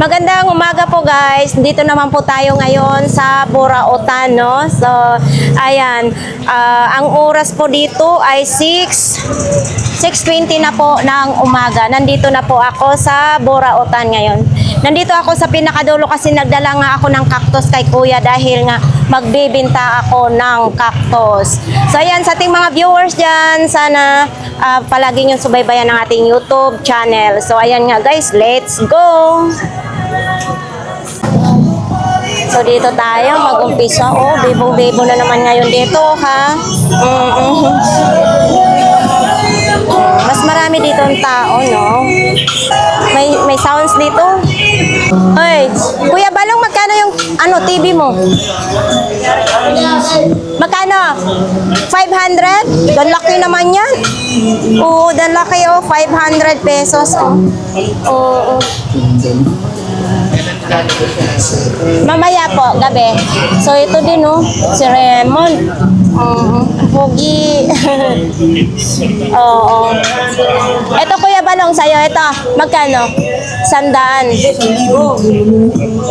Magandang umaga po guys. Dito naman po tayo ngayon sa Burautan, no? So, ayan. Ang oras po dito ay 6:20 na po ng umaga. Nandito na po ako sa Burautan ngayon. Nandito ako sa pinakadulo kasi nagdala nga ako ng cactus kay kuya dahil nga magbibinta ako ng cactus. So, ayan, sa ating mga viewers dyan, sana palagi nyo subaybayan ng ating YouTube channel. So, ayan nga guys, let's go! So, dito tayo mag-umpisa. Oh, bibong-bibo na naman ngayon dito, ha? Mas marami dito ang tao, no? May sounds dito. Hoy, Kuya Balong, magkano yung TV mo? Magkano? 500? Dan laki naman yan. Oo, dan laki, oh. 500 pesos, oh. Oo. Mamaya po, gabi. So, ito din, oh. Si Raymond. Pogi. Oo. Ito, Kuya Balong, sa'yo. Ito, magkano? 100.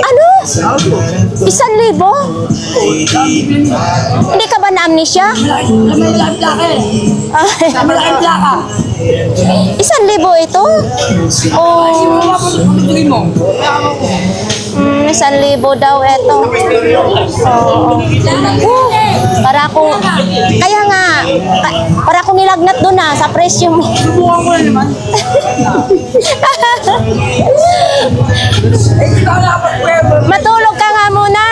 Ano? 1,000? Hindi ka ba na-amnesia? 1,000 ito? Oh. 1,000 daw ito. Oo. Para akong, kaya nga, para akong nilagnat doon sa presyo mo. Subukan ko na naman. Matulog ka nga muna.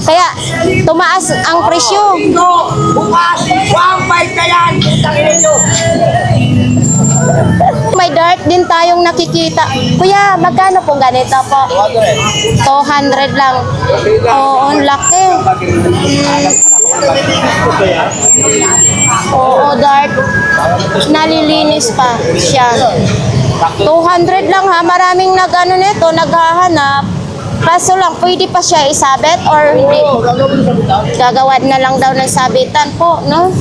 Kaya, tumaas ang presyo. Bukas, 1.5 na yan. May dart din tayong nakikita. Kuya, magkano po ganito po? 200 lang. Oo, ang laki. Oo, dart. Nalilinis pa siya. 200 lang ha. Maraming nito, naghahanap. Kaso lang, pwede pa siya isabit or hindi? Gagawad na lang daw ng sabitan po, no?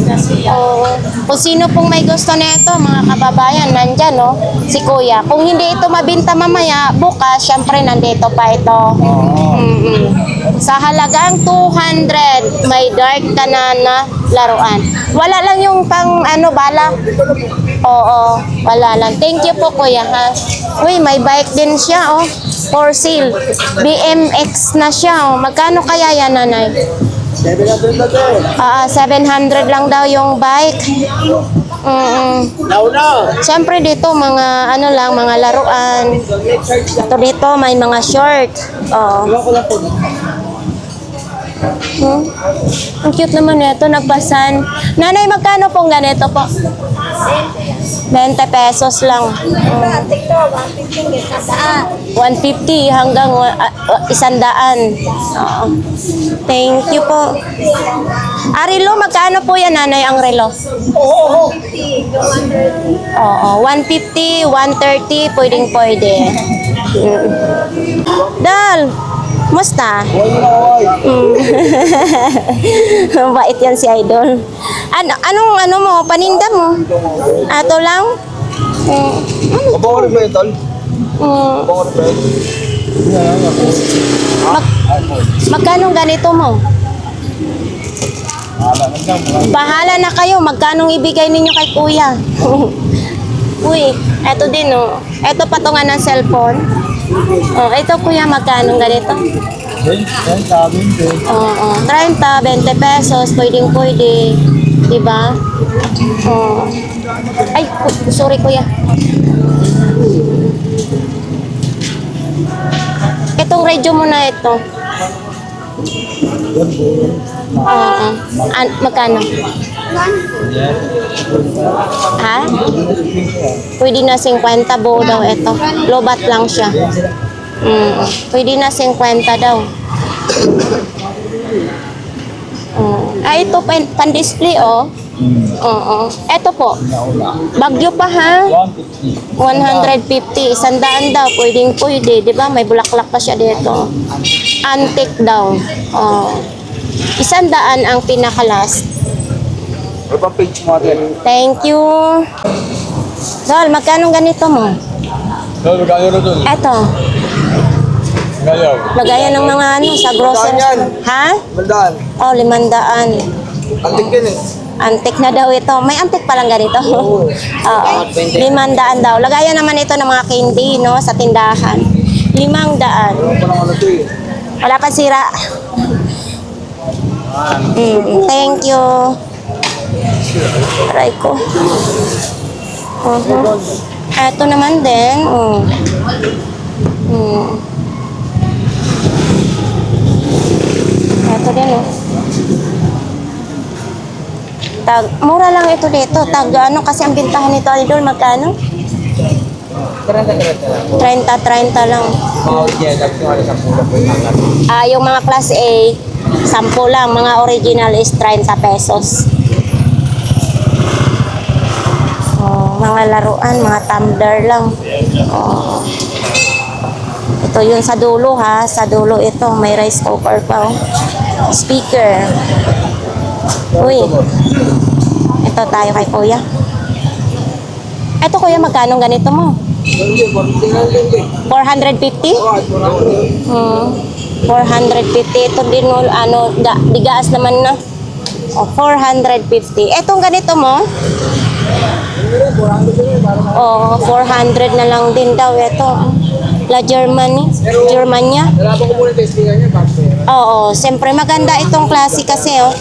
Oo. Kung sino pong may gusto nito, mga kababayan, nandyan, no? Si Kuya. Kung hindi ito mabinta mamaya, bukas, syempre nandito pa ito. Sa halagang 200, may dark ka na laruan. Wala lang yung pang bala. Oo, wala lang. Thank you po, Kuya, ha? Uy, may bike din siya, oh. For sale. BMX na siya, oh. Magkano kaya yan, nanay? 700 na to. 700 lang daw yung bike. Siyempre dito, mga mga laruan. Ito dito, may mga short. Oh. Ang cute naman nito, nagpasan. Nanay, magkano pong ganito po? 20 pesos lang. 150 hanggang 100. Thank you po. Relo, magkano po yan, nanay, ang relo? Oo, 150, 130, pwede. Dal, musta? Mabait yan si Idol. Anong mo? Paninda mo? Ato lang? Mabango rin ba yun, Tol? Mabango rin ba yun? Magkano ganito mo? Bahala na kayo. Magkano ibigay ninyo kay Kuya? Uy, eto din, oh. Eto patungan ng cellphone. Oh, ito Kuya, magkano ganito? 30, 20 pesos, pwede. Diba? Oh. Ay, sorry Kuya. Itong radio mo na ito. Magkano? Ha? Pwede na 50 buo daw ito. Lobat lang siya. Pwede na 50 daw. Ito pan-display, oh. Ito po. Bagyo pa, ha? 150. 100 daw. Pwede. Diba? May bulaklak pa siya dito. Antique daw. 100 ang pinaka-last. Ano ba page mo natin? Thank you. Dol, magkano ganito mo? Tol, magkano na tol? Eto, Gayaw. lagayan ng mga ano sa grocery. Yan. Ha? Mandaan. Oh, 500. Antik yan eh. Antik na daw ito. May antik palang ganito. Oo. 500 daw. Lagayan naman ito ng mga candy, no, sa tindahan. 500. Parang ano to eh. Wala pa sira. Thank you. Aray ko. Ito naman din. Ito din, oh. Mura lang ito dito. Ano kasi ang bintahan nito, Idol? Magkano? 30 lang. Mga original, tapos yung alas ang pula po yung angat. Yung mga class A, 10 lang. Mga original is 30 pesos. Mga laruan, mga tumbler lang. Ito yun sa dulo, ha. Sa dulo ito. May rice cooker pa, oh. Speaker. Uy. Ito tayo kay kuya. Ito kuya, magkano ganito mo? 450? 450. Ito din, ano, digaas naman na. 450. Etong ganito mo? 400 na lang din daw ito. La Germany. Germania. Nalaban ko muna testingan niya, bago pera. Oo, siyempre maganda itong klase kasi, oh.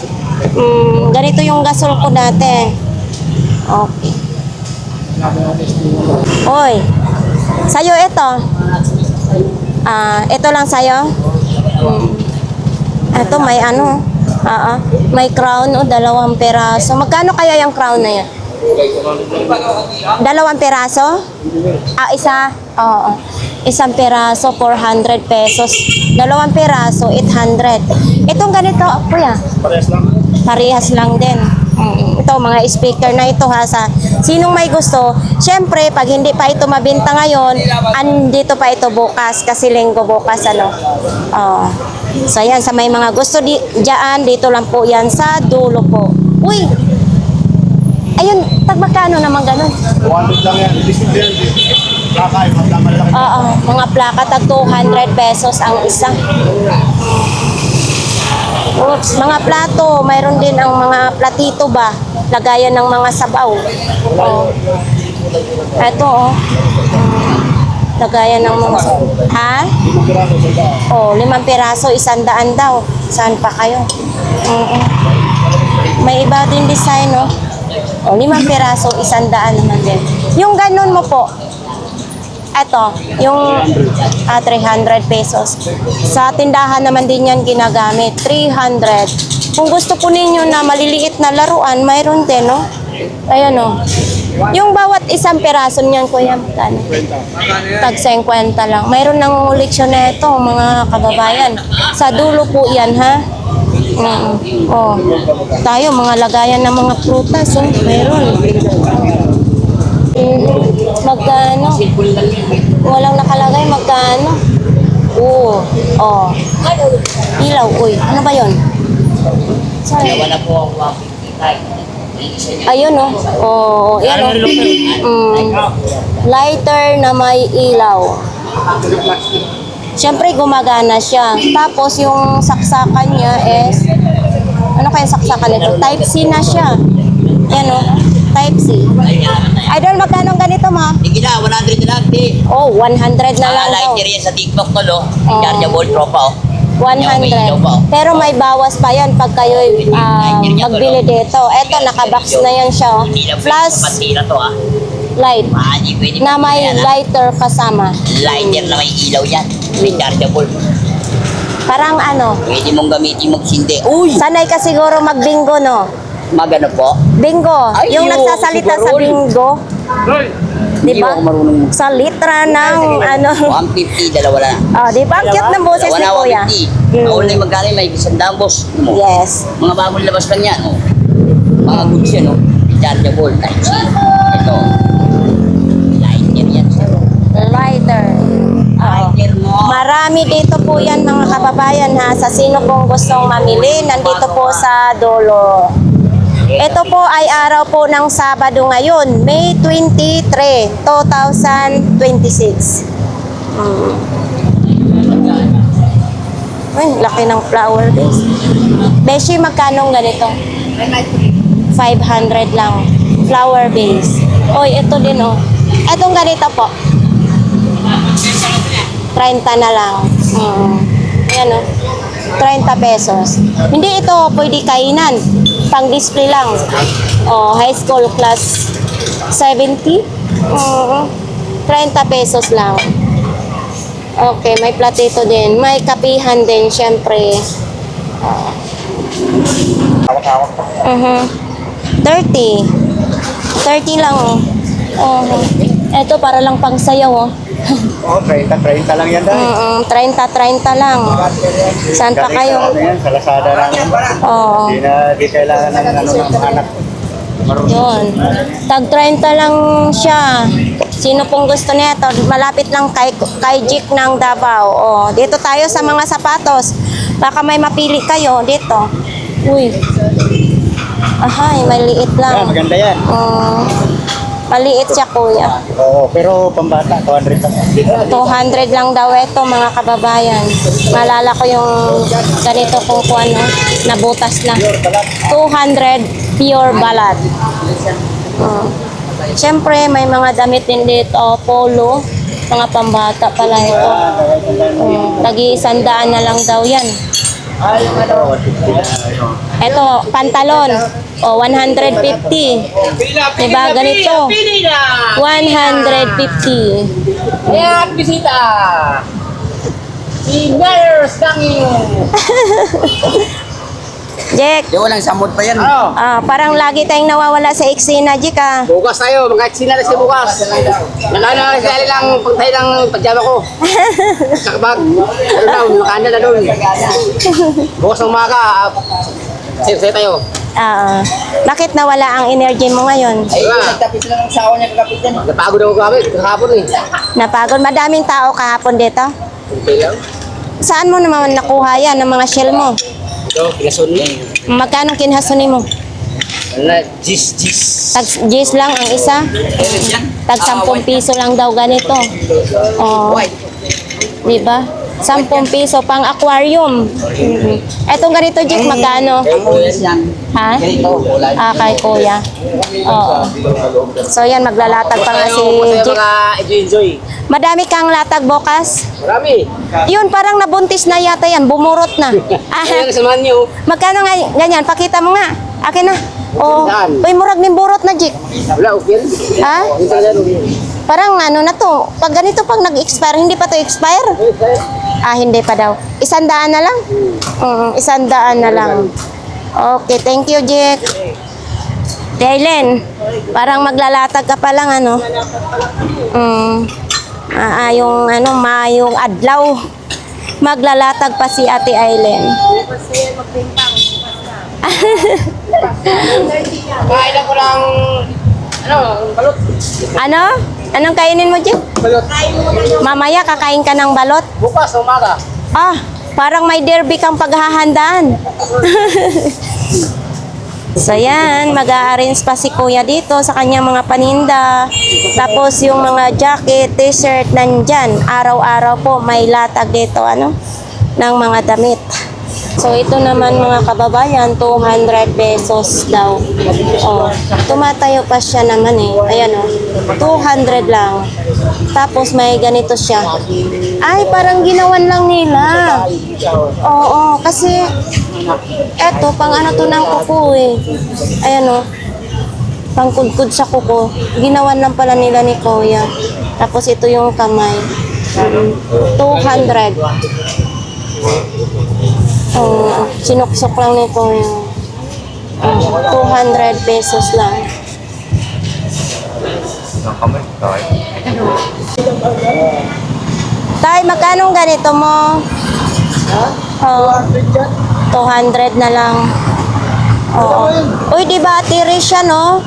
Ganito yung gasol ko dati. Okay. Oy, sa'yo ito. Ito lang sa'yo. Ito may ano. May crown, 2 peraso. Magkano kaya yung crown na yan? 2 peraso? Isa? Oo. Isang peraso, 400 pesos. 2 peraso, 800. Itong ganito, kuya. Parehas lang. Parehas lang din. Ito, mga speaker na ito, ha, sa sinong may gusto. Siyempre, pag hindi pa ito mabinta ngayon, andito pa ito bukas, kasi linggo bukas, ano. So, yan, sa may mga gusto dyan, dito lang po yan sa dulo po. Uy! Ayun, magkano naman ganun? 100 lang yan. Discount yan. Plaka, yung mga malaki. Oo, mga plaka, tag 200 pesos ang isa. Oops, mga plato, mayroon din ang mga platito ba? Lagayan ng mga sabaw. Ito, oh. Lagayan ng mga sabaw. Ha? 5 piraso, 100 daw. Saan pa kayo? May iba din design, no? 5 piraso, 100 naman din. Yung ganun mo po, eto, yung 300 pesos. Sa tindahan naman din yan ginagamit, 300. Kung gusto po ninyo na maliliit na laruan, mayroon din, no? Ayan, no? Yung bawat 1 peraso niyan, kuya, magkano? Tag 50 lang. Mayroon ng koleksyon na ito, mga kababayan. Sa dulo po yan, ha? Tayo, mga lagayan ng mga prutas, oh. Mayroon. Magkano? Walang nakalagay, magkano? Ilaw, uy. Ano ba yun? Sorry. Wala po ang 155. Ayun, oh. Yan, lighter na may ilaw. Siyempre, gumagana siya. Tapos, yung saksakan niya is, ano kaya saksakan nito? Type C na siya. Yan, Type C. Idol, magkano ganito, ma? Sige na, 100 na lang, di. 100 na lang daw. Lighter yan sa TikTok ko, no? Chargeable tropa, oh. 100. Pero may bawas pa yan pag kayo magbili dito. Eto, nakabox na yan siya. Plus, Patira to, ah. light. Hindi pwede Na may yan, ah. lighter kasama. Lighter na may ilaw yan. May chargeable. Parang ano, Pwede mong gamitin magsindi. Uy! sanay ka siguro magbingo, no? Magano po? Bingo. Ay, Yung yo, nagsasalita sa siguro. bingo. Di Hindi ba? ako marunong mag- Sa litra ng ano. 150, dalawa lang. Di ba? Ang cute ng boses ni Dalawa kuya. na 150. Ako na yung magkano, may 100 boss. Ano mo? Yes. Mga bagong labas lang yan, oh. Mga goods yan, oh. Chargeable, type C. Ito. Lighter yan, sir. Lighter. Lighter mo. Marami dito po yan, mga kababayan, ha. Sa sino pong gustong mamili, nandito po sa dulo. Ito po ay araw po ng Sabado ngayon, May 23, 2026. Ay, laki ng flower base. Beshi, magkano ganito? 500 lang. Flower base. Oy, ito din oh. Etong ganito po. 30 na lang. Ayan oh. 30 pesos. Hindi ito pwede kainan. Pang display lang. Oh, high school class 70. 30 pesos lang. Okay, may platito din. May kapihan din, syempre. 30. 30 lang oh. Ito para lang pang sayaw oh. Oo, 30 lang yan dahil. 30 lang. Saan pa kayo? Sa Lazada lang. Oo. Di kailangan ng anak. Yun. Tag 30 lang siya. Sino pong gusto nito? Malapit lang kay Jik ng Davao. Oh, dito tayo sa mga sapatos. Baka may mapili kayo dito. Uy. Ahay, maliit lang. Maganda yan. Maliit siya, kuya. Oo, pero pambata, 200 lang. 200 lang daw ito, mga kababayan. Malala ko yung ganito kung ano, nabutas na. 200 pure balat. Siyempre, may mga damit din dito, polo. Mga pambata pala ito. Tagi-100 na lang daw yan. Ito, pantalon. 150. Diba, ganito. 150. Ayan, bisita! Si Mayor's coming! Jack, Di walang samot pa yan. parang lagi tayong nawawala sa eksena, Jack ah. Bukas tayo, mga sinala si bukas. Nalala na sila lang pagtay ng pajama ko. Sa kabag. Ano daw, makanda na doon. Bukas ng umaga, sige tayo. Bakit nawala ang energy mo ngayon? Ay, nagtapit na ng sawa niya kakapit yan. Napagod ako kahapon eh. Napagod? Madaming tao kahapon dito? Okay lang. Saan mo naman nakuha yan ng mga shell mo? Ito, kinasun niya. Magkano kinhasuni mo? Wala, jis. Tag 10 lang ang isa. Tag 10 piso lang daw ganito. Oh. Diba? 10 piso pang aquarium. Etong ganito, Jake, magkano? Ha? Kay kuya. Oo. So yan, maglalatag pa nga si Masaya Jake. mga enjoy. Madami kang latag bukas. Marami. Yun, parang nabuntis na yata yan. Bumurot na. Ayan, samahan niyo. Magkano nga ganyan? Pakita mo nga. Akin na. Oh. Saan? Uy, murag ni burot na, Jake. Wala, okay. Ha? Ito yan, okay. Parang ano na to. Pag ganito, pag nag-expire, hindi pa to expire? Hindi pa daw. 100 na lang? 100 na lang. Okay, thank you, Jack. Dylan, parang maglalatag ka pa lang, ano? Yung, mayong adlaw. Maglalatag pa si Ate Aileen. Kain ako lang, balot. Ano? Anong kainin mo, Jack? Balot. Mamaya kakain ka ng balot? Bukas, umaga. Parang may derby kang paghahandaan. So yan, mag-a-arrange pa si kuya dito sa kanyang mga paninda. Tapos yung mga jacket, t-shirt, nandyan. Araw-araw po may latag dito, ng mga damit. So ito naman mga kababayan, 200 pesos daw. Tumatayo pa siya naman eh. Ayan 200 lang. Tapos may ganito siya. Ay, parang ginawan lang nila. Oo, kasi eto, pang to ng kuko eh. Ayan pangkudkud sa kuko. Ginawan lang pala nila ni Kuya. Tapos ito yung kamay. 200. Sinuksok lang nito yung 200 pesos lang. Tay, magkano ganito mo? 200 na lang. Uy, di battery siya, no?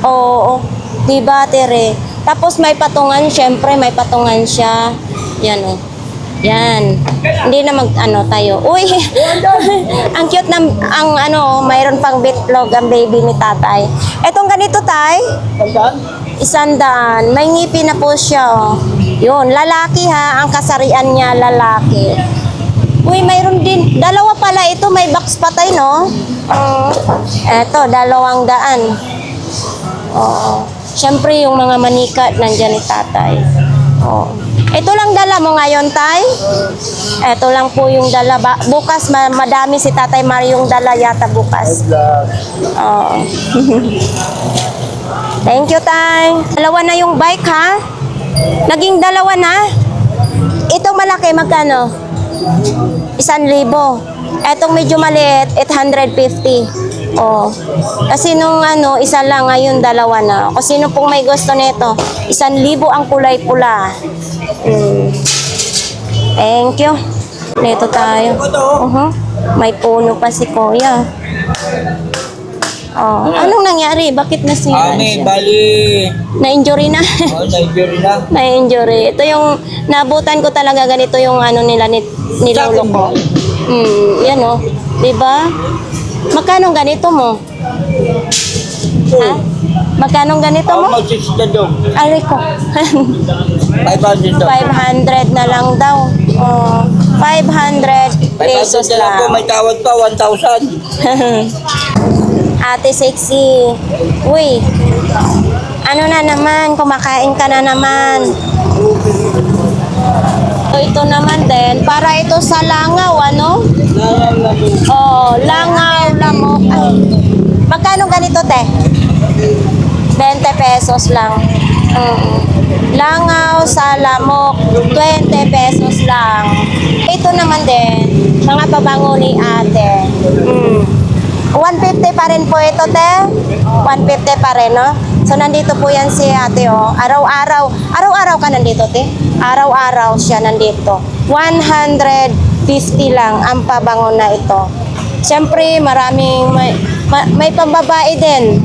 Oo, di battery. Tapos may patungan, syempre may patungan siya. Yan Yan. Hindi na ano tayo. Uy! Ang cute ng, mayroon pang bitlog ang baby ni tatay. Etong ganito, tay. Isandaan. May ngipin na po siya, oh. Yun, lalaki ha. Ang kasarian niya, lalaki. Uy, mayroon din. Dalawa pala ito. May box patay, no? Eto, 200. Oo. Siyempre, yung mga manika, nandyan ni tatay. Oo. Ito lang dala mo ngayon, tay? Ito lang po yung dala. Bukas, madami si Tatay Mario yung dala yata bukas. Oo. Thank you, tay. Dalawa na yung bike, ha? Naging dalawa na? Itong malaki, magkano? 1,000. Etong medyo maliit, 850. Oh. Kasi nung isa lang, ngayon dalawa na. Kung sino pong may gusto nito, 1,000 ang kulay pula. Thank you. Dito tayo. May puno pa si Kuya. Oh. Anong nangyari? Bakit nasira siya? Bali. Na-injury na. Na-injury na. Na-injury. Ito yung nabutan ko talaga, ganito yung nila ni lolo ko. Yan oh. Diba? Magkano ganito mo? Ha? Magkano ganito mo? Magsisita daw. Aray ko. 500 daw. 500 na lang daw. Oh, 500 pesos 500 na lang po. lang. May tawad pa. 1,000. Ate Sexy. Uy. Ano na naman? Kumakain ka na naman. Ito naman din. Para ito sa langaw, ano? Oh, langaw, lamok. Ay. Magkano ganito, te? 20 pesos lang. Langaw sa lamok, 20 pesos lang. Ito naman din, mga pabango ni ate. 150 pa rin po ito, te. 150 pa rin, no? So, nandito po yan si ate, oh. Araw-araw ka nandito, te? Araw-araw siya nandito. 150 lang ang pabango na ito. Siyempre, maraming, may pambabae din.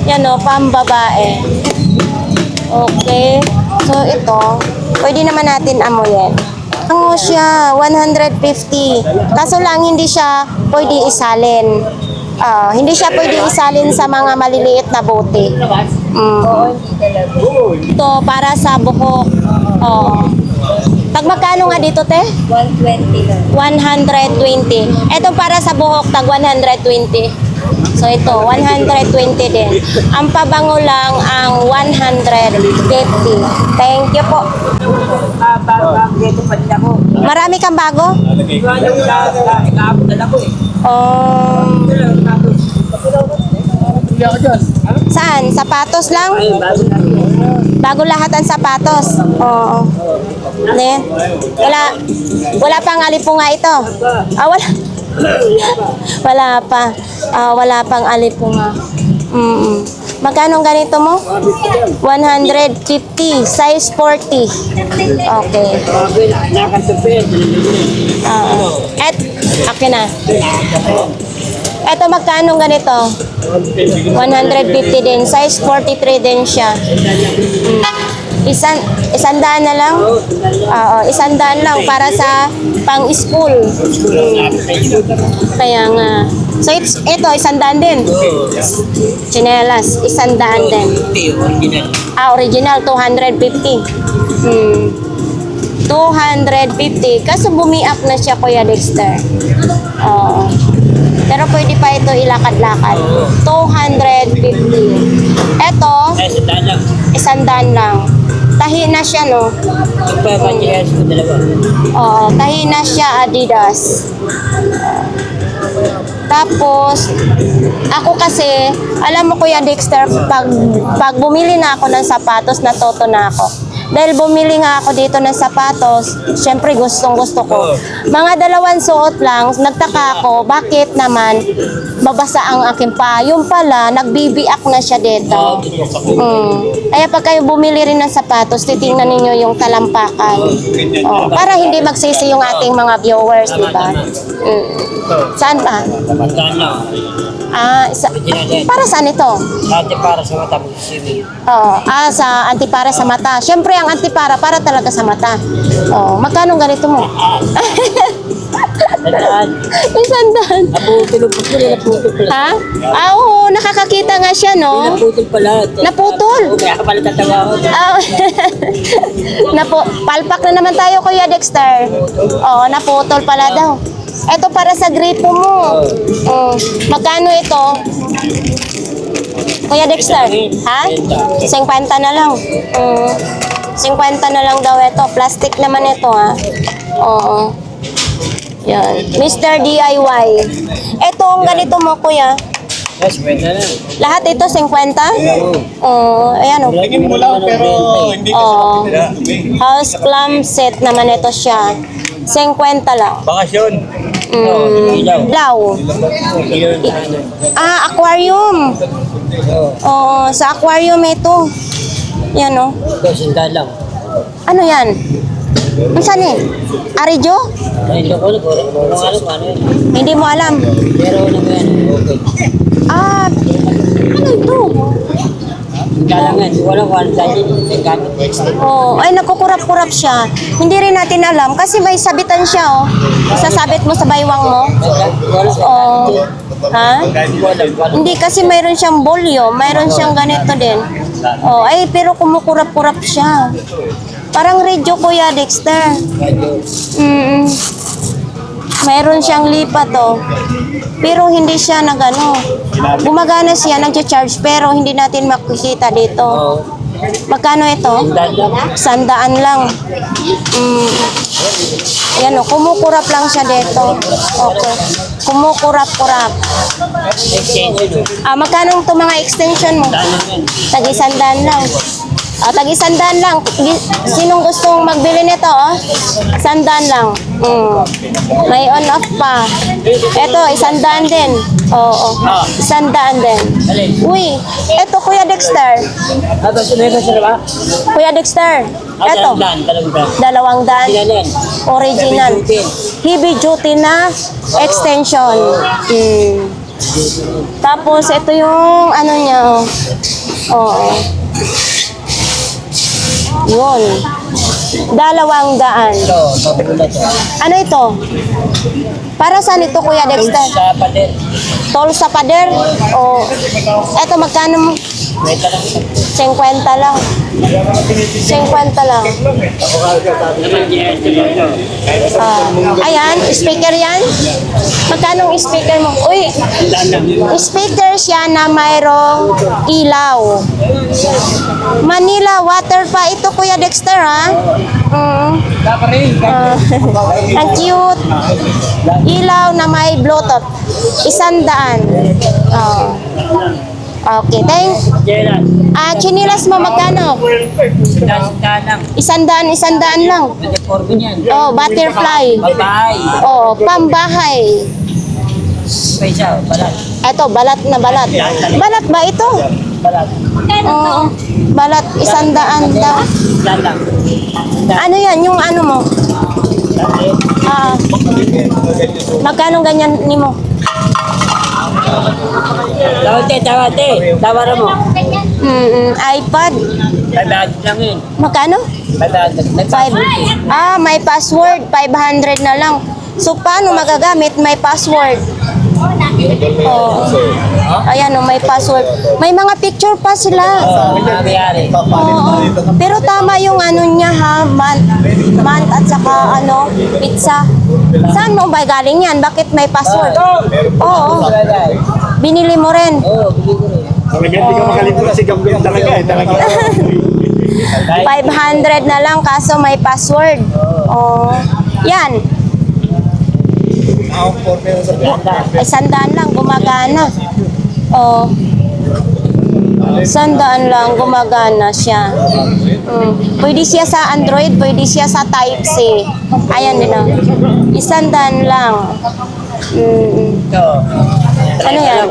Yan, oh, pambabae. Okay. So, ito, pwede naman natin amuyin. Ano siya, 150. Kaso lang, hindi siya pwede isalin. Hindi siya pwede isalin sa mga maliliit na bote. Ito, para sa buhok. Tag magkano nga dito, te? 120 lang. 120. Ito para sa buhok, tag 120. So ito, 120 din. Ang pabango lang ang 150. Thank you po. Marami kang bago? Saan? Sapatos lang? Bago lahat ang sapatos. Oo. Ne? Wala pang alipunga ito. Wala. Wala pa. Wala pang alipunga. Magkano ganito mo? 150, size 40. Okay. Okay na. Ito magkano ganito? 150 din, size 43 din siya. Isandaan na lang? Oo, isandaan lang para sa pang-school. Kaya nga. So, ito, isandaan din. Chinelas, isandaan din. Original, 250. 250. Kaso bumiak na siya, Kuya Dexter. Oo. Pero pwede pa ito ilakad-lakad. 250. Ito, isandaan lang. Tahi na siya, no? Oo, tahi na siya, Adidas. Tapos, ako kasi, alam mo Kuya Dexter, pag bumili na ako ng sapatos, natuto na ako. Dahil bumili nga ako dito ng sapatos, syempre gustong gusto ko. Mga 2 suot lang, nagtaka ako, bakit naman babasa ang aking pa. Yung pala, nagbibiak na siya dito. Kaya pag kayo bumili rin ng sapatos, titingnan ninyo yung talampakan. Para hindi magsisi yung ating mga viewers, di ba? Saan pa? Para saan ito? Dati para sa mata mo, swimming. Sa antipara sa mata. Siyempre, ang antipara para talaga sa mata. Magkano ganito mo? Isang daan. Naputol po sila, naputol pala. Ha? Oo, nakakakita nga siya, no? Naputol pala. Naputol? Kaya ka pala tatawa ko. Palpak na naman tayo, Kuya Dexter. Naputol pala daw. Ito para sa gripo mo. Magkano ito? Kuya Dexter, ha? 50 na lang. 50 na lang daw ito. Plastic naman ito, ha? Oo. Yan. Mr. DIY. Ito, ang ganito mo, Kuya. Yes, pwede na. Lahat ito, 50? Ayan, oh. Tingin mo lang pero hindi ka House clam set naman ito siya. 50 lang. Bakasyon. Blaw. Aquarium. Sa aquarium ito. Yan, oh. Ito, sinda lang. Ano yan? Ano saan eh? Arijo? Ay, hindi ko alam kung ano yun. Hindi mo alam. Pero ano ba yan? Okay. Ano ito? Galangan, hindi ko alam kung ano saan yun. Ay, nagkukurap-kurap siya. Hindi rin natin alam kasi may sabitan siya, oh. Sasabit mo sa baywang mo. Ha? Hindi kasi mayroon siyang bolyo, mayroon siyang ganito din. Pero kumukurap-kurap siya. Parang radio, Kuya Dexter. Mayroon siyang lipat, oh. Pero hindi siya nagano. Gumagana siya, nag-charge, pero hindi natin makikita dito. Magkano ito? 100 lang. Ayan, oh, kumukurap lang siya dito. Okay. Kumukurap-kurap. Magkano ito mga extension mo? Tag-100 lang. Tag-100 lang. Sinong gustong magbili nito, oh? 100 lang. May on-off pa. Ito, 100 din. Oo. 100 din. Uy, ito, Kuya Dexter. Kuya Dexter. Ito. 200. Original. Heavy duty na extension. Tapos, ito yung ano niya, oh. Oo. Yun. 200. Ano ito? Para saan ito, Kuya Dexter? Sa pader. Tol sa pader? Eto, magkano mo? 50 lang. 50 lang. Ayan, speaker yan. Magkano ang speaker mo? Uy, speaker siya na mayroong ilaw. Manila water pa ito, Kuya Dexter, ha? Ang cute. Ilaw na may Bluetooth. 100. Okay, thanks. Chinilas mo magkano? 100 lang. Butterfly. Pambahay. Ito, balat na balat. Balat ba ito? Balat, 100 daw. Ano yan, yung ano mo? Magkano ganyan ni mo? Tawara mo. iPad. 500 lang yun. Magkano? 500. May password. 500 na lang. So, paano magagamit? May password. Ayan, may password. May mga picture pa sila. Nangyayari. Pero tama yung ano niya, ha? Month at saka pizza. Saan mo ba galing yan? Bakit may password? Oo. Binili mo rin. Hindi ka makalimutan si Gambel talaga. 500 na lang kaso may password. Yan. 100 lang, gumagana. 100 lang, gumagana siya. Pwede siya sa Android, pwede siya sa Type-C. Ayan din, 100 lang. Ito. Ano yan?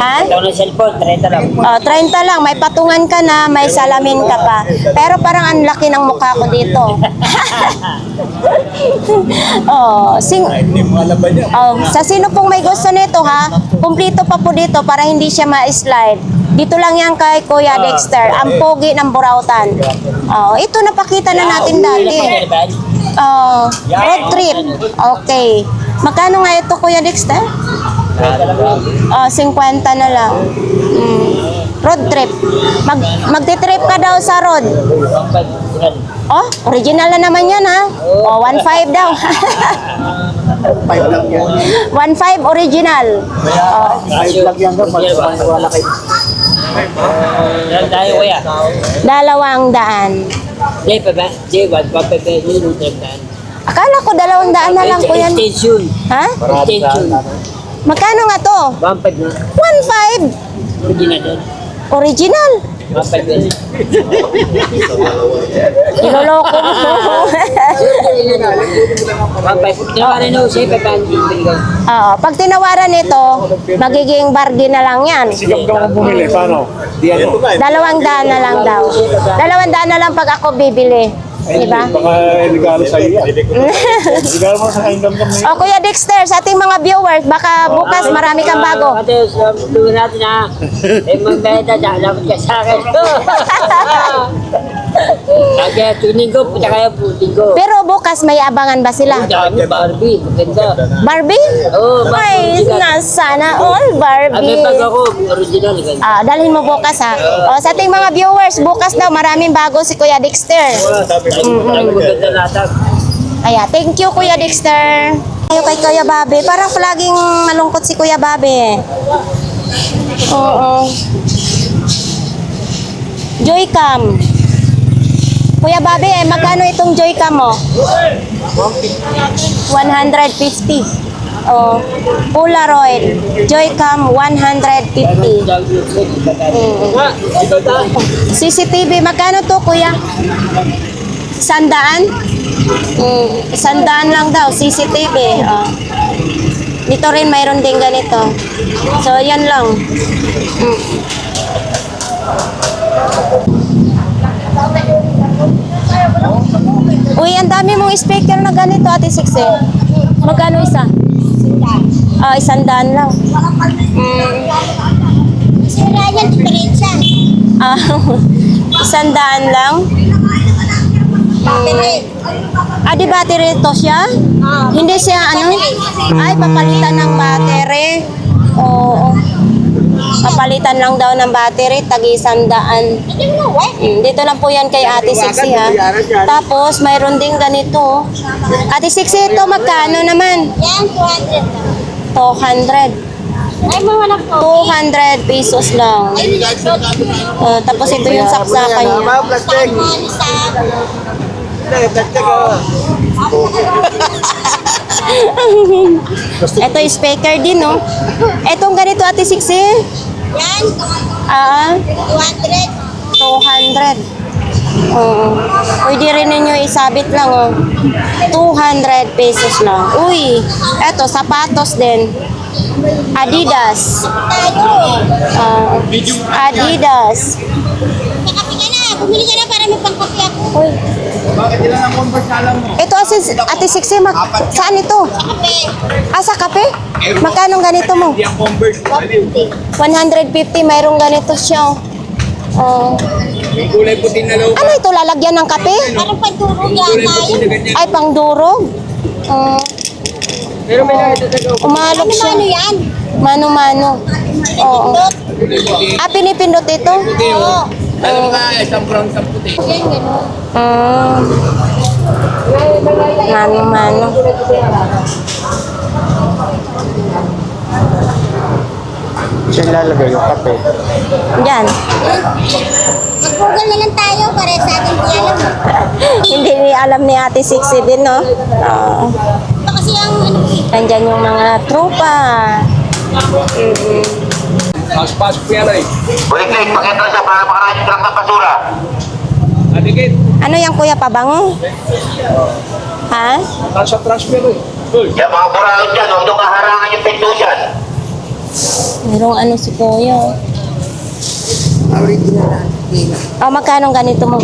Ha? Ito na cellphone, 30 lang. Oh, 30 lang. May patungan ka na, may salamin ka pa. Pero parang ang laki ng mukha ko dito. Hindi mo alam ba niya? Sa sino pong may gusto nito ha, kumplito pa po dito para hindi siya ma-slide. Dito lang yan kay Kuya Dexter, ang pogi ng Burautan. Ito napakita na natin dati. Road trip. Okay. Magkano nga ito Kuya Dexter? 50 na lang. Road trip. Magti-trip ka daw sa road. Oh, original na naman yan ha. 1.5 daw. 1.5 original. Wala kayo. Tayo kuya. 200. Jay pa ba? Jay, 1.5 yung triptan. Akala ko 200 na lang po yan. Extension. Ha? Extension. Magkano nga to? 1.5 na. 1.5. Original doon. Original. 1.5 yun. Niloloko mo. 1.5. Tinawaran na siya, Pag tinawaran nito, magiging bargain na lang yan. Sigap ka kung bumili, paano? Di ano? 200 na lang daw. 200 na lang pag ako bibili. Diba? Baka regalo sa'yo yan. Regalo mo sa kingdom kami. O Kuya Dexter, sa ating mga viewers, baka bukas marami kang bago. Ate, sabihin natin ha. Magbenta dyan, dapat ka sa akin. Kaya tuning ko, punta kaya puting ko. Pero bukas may abangan ba sila? Dami, Barbie, maganda. Barbie? Oo, Ay, sana all Barbie. Abi, pag ako, original. Dalhin mo bukas ha. O, sa ating mga viewers, bukas daw maraming bago si Kuya Dexter. Maganda natin. Thank you Kuya Dexter. Tayo kay Kuya Bobby. Parang palaging malungkot si Kuya Bobby. Oo. Joycam. Kuya Bobby, magkano itong Joycam mo? 150. Polaroid. Joycam 150. CCTV, magkano to Kuya? 100? 100 lang daw, CCTV. Dito rin mayroon din ganito. So, yan lang. Uy, ang dami mong speaker na ganito, Ate Sixi. Magkano isa? 100 lang. Sira yan, diferensya. 100 lang? Battery. Di battery to siya? Hindi siya ano? Ay, papalitan ng battery. Oo. Papalitan lang daw ng battery, tagi 100. Dito lang po yan kay Ate Sixi ha. Tapos, mayroon din ganito. Ate Sixi, ito magkano naman? Yan, 200 lang. 200. Ay, mawala ko. 200 pesos lang. Tapos ito yung saksakan niya. Plastic. Ito yung speaker din, no? Itong ganito, Ate Sixi? Yan, 200. 200. Pwede rin ninyo isabit lang, oh. 200 pesos lang. Uy, eto, sapatos din. Adidas. Adidas. Kakapi ka na. Bumili ka na para may pangkapi ako. Uy. Bakit ilan ang converse alam mo? Ito, Ate Sixi, saan ito? Kape. Sa kape? Magkano ganito mo? Hindi ang converse. 150, mayroong ganito siya. May kulay puti na loob. Ano ito, lalagyan ng kape? Parang pagdurog yan tayo. Ay, pangdurog? Pero may nakita sa loob. Umalok siya. Ano yan? Mano-mano. Oo. Dot. Pinipindot ito? Oo. Ano ba? Isang brown sa puti. Yan, gano'n. Mano-mano. Siya lalagay yung kape. Yan. Mag-google na lang tayo para sa ating di alam. Hindi ni alam ni Ate Sixi din, no? Ito kasi ang ano eh. Nandyan yung mga tropa. Pasok po yan ay. Bulik-lik, pakita siya para makaraan yung truck ng basura. Atikit. Ano yan, Kuya? Pabango? Ha? Transfer eh. Yung mga buraot dyan, huwag doon kaharangan yung pinto dyan. Merong ano si Kuya. Oh, magkano ganito mo?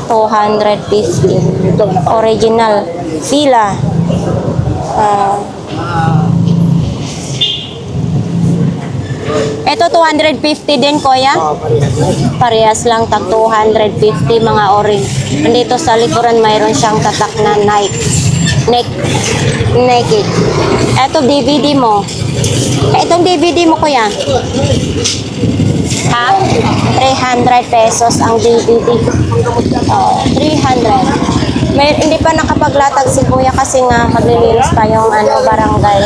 250. Original. Pila. Ito 250 din, Kuya? Parehas lang, tag 250 mga orange. Nandito sa likuran, mayroon siyang tatak na naked. Ito DVD mo. Itong DVD mo, Kuya? Ha? 300 pesos ang DVD. Oh, 300. Hindi pa nakapaglatag si Kuya kasi nga maglilinis pa yung barangay.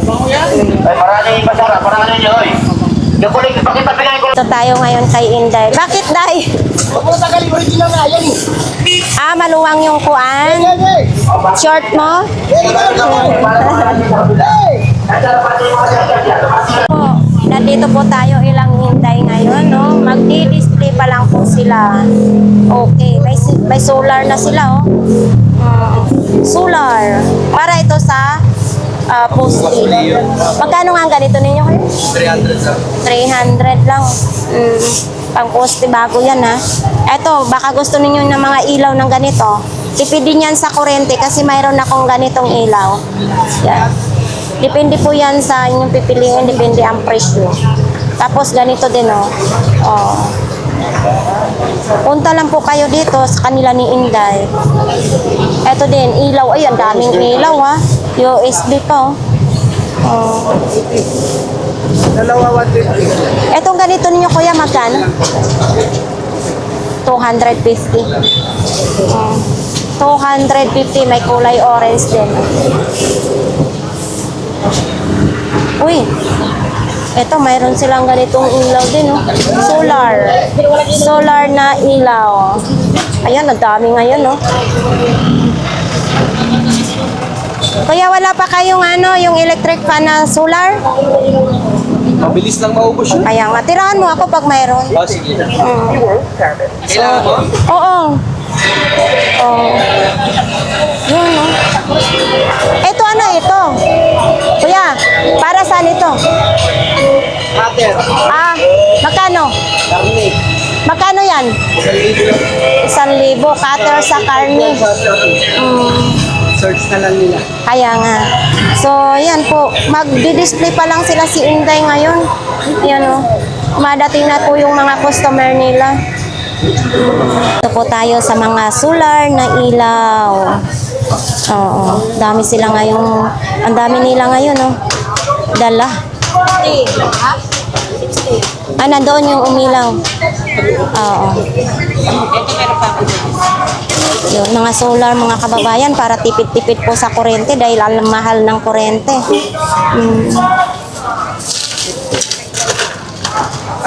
Ay, maraming pasara, maraming nyo, oy. Yung kuling, pakipapigay ko. Ito tayo ngayon kay Inday. Bakit, Day? Ah, maluwang yung kuan? Short mo? Oh, nandito po tayo ilang Inday ngayon, no? Magdi-display pa lang po sila. Okay, may solar na sila, oh. Solar. Para ito sa post-it. Magkano nga ang ganito ninyo kayo? 300 sir. 300 lang. Pang poste bago yan, ha. Eto, baka gusto ninyo ng mga ilaw ng ganito. Tipidin yan sa kuryente kasi mayroon akong ganitong ilaw. Yan. Depende po yan sa inyong pipiliin, depende ang presyo. Tapos ganito din, oh. Oh. Punta lang po kayo dito sa kanila ni Inday. Eto din, ilaw. Ay, ang daming ilaw, ha. USB pa, oh. Oh. Dalawa 150. Etong ganito ninyo, Kuya, magkano? 250. 250, may kulay orange din. Uy, eto, mayroon silang ganitong ilaw din, oh. Solar na ilaw. Ayan, ang dami ngayon, oh. Kuya, wala pa kayong yung electric fan na solar? Mabilis lang maubos yun. Kaya nga, tirahan mo ako pag mayroon. Oh, sige. Kailangan mo? Oo. Oh. Yun, no? Ito, ano ito? Kuya, para saan ito? Cutter. Ah, magkano? Garnick. Magkano yan? 1,000. Cutter sa karne. Search na lang nila. Kaya nga. So, yan po. Magdi-display pa lang sila si Inday ngayon. Yan, o. Madating na po yung mga customer nila. Ito po tayo sa mga solar na ilaw. Oo. Dami sila ngayon. Ang dami nila ngayon, oh. Dala. Ah, nandoon yung umilaw. Oo. Yun, mga solar, mga kababayan, para tipid-tipid po sa kuryente dahil ang mahal ng kuryente.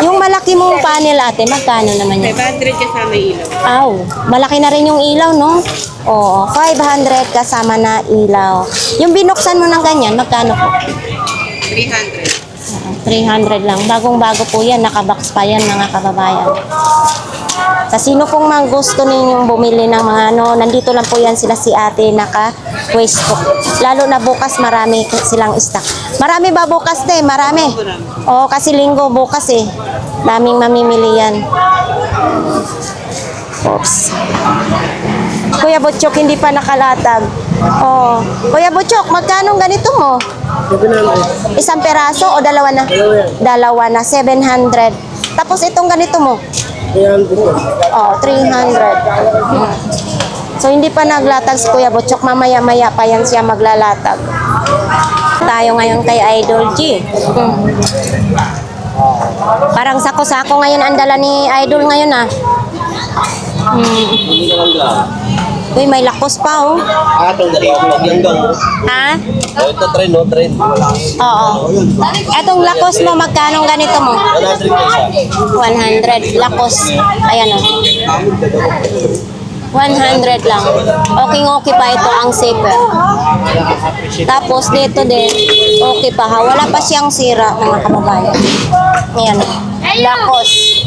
Yung malaki mong panel, ate, magkano naman yun? 500 kasama ilaw. Aw, malaki na rin yung ilaw, no? Oo, 500 kasama na ilaw. Yung binuksan mo ng ganyan, magkano po? 300. 300 lang. Bagong-bago po yan. Nakabox pa yan, mga kababayan. Sa sino pong mga gusto ninyong bumili ng mga nandito lang po yan sila si ate naka-pwesto. Lalo na bukas marami silang stock. Marami ba bukas de? Marami. Oo, kasi linggo bukas eh. Daming mamimili yan. Oops. Kuya Butchok, hindi pa nakalatag. Oh. Kuya Butchok, magkano ganito mo? 700. Isang peraso o dalawa na? Dalawa na, 700. Tapos itong ganito mo? 300. Oh, 300. So, hindi pa naglatag si Kuya Butchok. Mamaya-maya pa yan siya maglalatag. Tayo ngayon kay Idol G. Parang sako-sako ngayon ang dala ni Idol ngayon, ah. Uy, may lakos pa, oh. Ha? Ito trend, no? Trend. Oo. Etong lakos mo, magkano ganito mo? 100. Lakos. Ayan, oh. 100 lang. Okay pa ito ang zipper. Tapos dito din, okay pa ha. Wala pa siyang sira, mga kababayan. Ayan, oh. Lakos.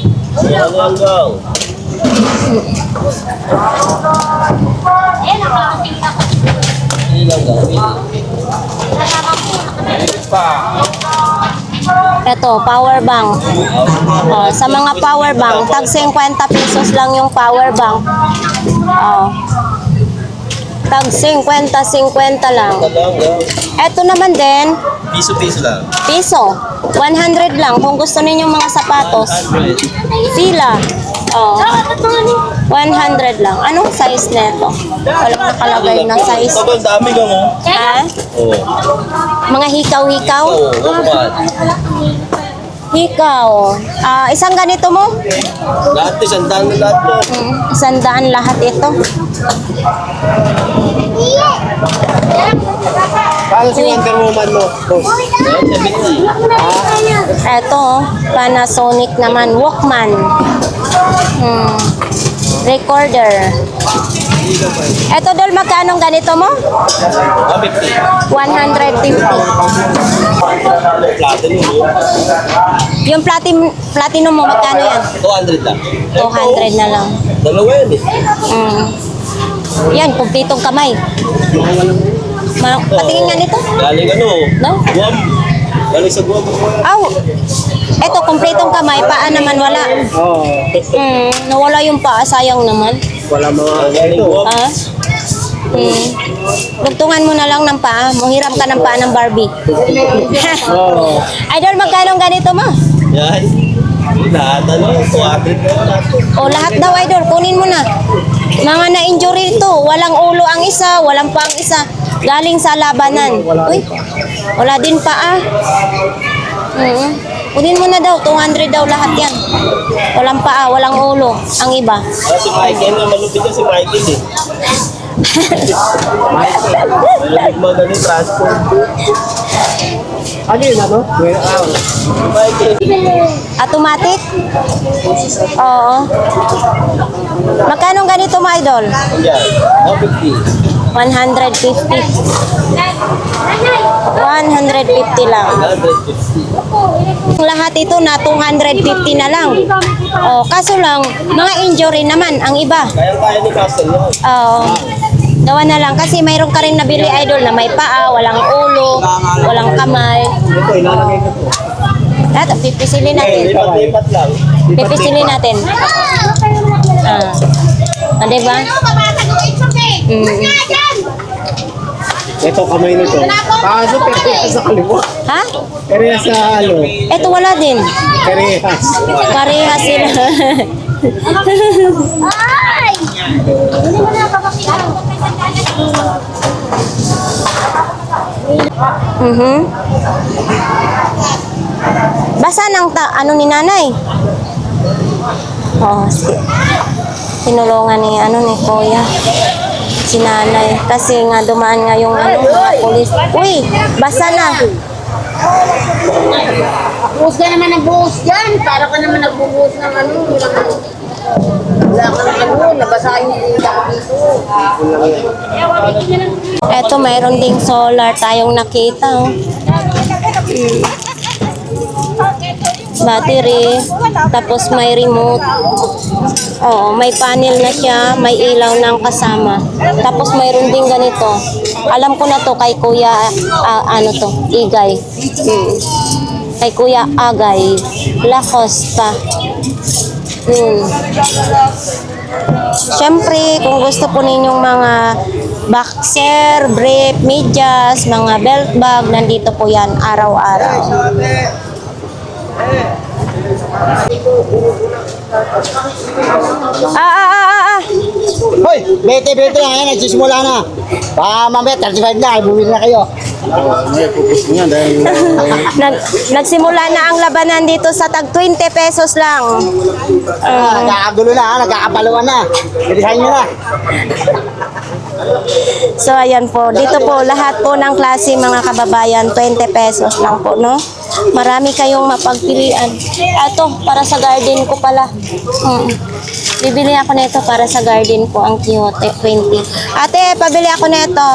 Ito, power bank. Oh, sa mga power bank, tag 50 pesos lang yung power bank. Oh. Tag 50 lang. Ito naman din, Piso-piso lang. piso. 100 lang kung gusto ninyo mga sapatos. Sila. Oh. 100 lang. Anong size nito? Walang nakalagay na size. Sobrang dami ka mo. Ha? Oo. Mga hikaw-hikaw? Oo, kukuhan. Hikaw. Isang ganito mo? Lahat isang daan na lahat mo. 100 lahat ito. Paano si Wonder Woman mo? Boss. 70. Ito, Panasonic naman. Walkman. Recorder. Ito, Dol, magkano ganito mo? 150. 150. Platinum mo. Yung platinum mo, magkano yan? 200 lang. 200 na lang. Dalawa yan eh. Yan, kumpletong kamay. Patingin nga nito. Galing ano? No? Guam. Galing sa Guam. Aw, eto, kumpletong kamay. Paa naman wala. Oo. Nawala yung paa. Sayang naman. Wala mga galing Guam. Ah? Lugtungan mo na lang ng paa. Manghiram ka ng paa ng Barbie. Oo. Idol, magkano ganito mo? Yan. Lahat ano? 200 na lahat. O, lahat daw, Idol. Kunin mo na. Mga na-injury ito. Walang ulo ang isa, walang pa ang isa. Galing sa labanan. Uy, wala din paa. Kunin mo na daw. 200 daw lahat yan. Walang paa, walang ulo. Ang iba. Si Michael na malupit yan si Michael eh. Malupit mo ganun transport. Ano yun, ano? Michael. Automatic? Oo. Magkano ganito mo, Idol? Yan. 150. 150. 150 lang. 150. Lahat ito na 250 na lang. Oh, kaso lang, mga injury naman ang iba. Kaya ni Castle yun. Oo. Gawa na lang kasi mayroon ka rin nabili, Idol, na may paa, walang ulo, walang kamay. Ito, ilalagay ko to. Lahat, pipisilin natin. Lipat-lipat lang. Pipisilin natin. Diba? Ito, kamay nito. Kaso, perehas sa kaliwa. Ha? Perehas sa ano. Ito wala din. Perehas. Pareha sila. Ay! Hindi mo na papakita. Basa ng ano ni nanay? Oh, tinulungan ni kuya. Si nanay. Kasi nga dumaan nga yung mga polis. Uy, basa na. Buhos ka naman ng buhos dyan. Para ka naman nagbubuhos ng ano. Wala ka ng ano. Nabasahin yung ulo ko dito. Eto, mayroon ding solar tayong nakita. Oh. Battery. Tapos may remote. Oo, may panel na siya. May ilaw ng kasama. Tapos mayroon din ganito. Alam ko na to kay Kuya, ano to, Igay. Kay Kuya Agay. La Costa. Siyempre, kung gusto po ninyong mga boxer, brief, medyas, mga belt bag, nandito po yan araw-araw. Hoy, bete lang. Ayan, nagsisimula na. Baka mamaya, 35 na. Bumili na kayo. Nagsimula na ang labanan dito sa tag 20 pesos lang. Nagkakagulo na, nagkakapaluan na. Bilihan nyo na. So ayan po, dito po lahat po ng klase mga kababayan, 20 pesos lang po, no? Marami kayong mapagpilian. Ito, para sa garden ko pala. Bibili ako nito para sa garden ko, ang Quixote, 20. Ate, pabili ako nito.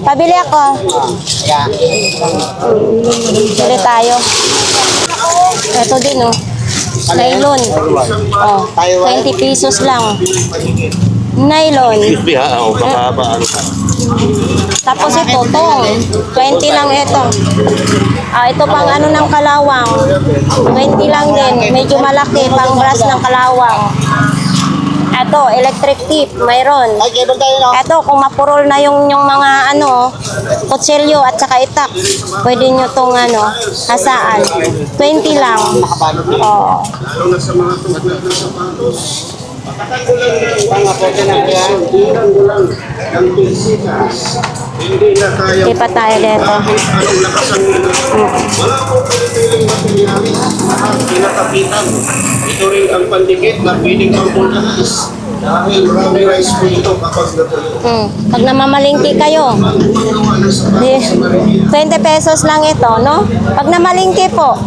Pabili ako. Bili tayo. Ito din, oh. Nylon. Oh, 20 pesos lang. Nylon. Excuse me ha, baka ano ka. Tapos ito, tong. 20 lang ito. Ito pang ano ng kalawang. 20 lang din. Medyo malaki, pang brass ng kalawang. Ito, electric tip, mayroon. Ito, kung mapurol na yung mga ano, kutsilyo at saka itak, pwede nyo tong ano, hasaan. 20 lang. Oo. Hindi pa tayo dito. Kinakapitan. Ito rin ang pandikit na pwedeng pang-vulcanize. Dahil marami rice po ito kapag natuloy. Pag namamalingki kayo, 20 pesos lang ito, no? Pag namalingki po,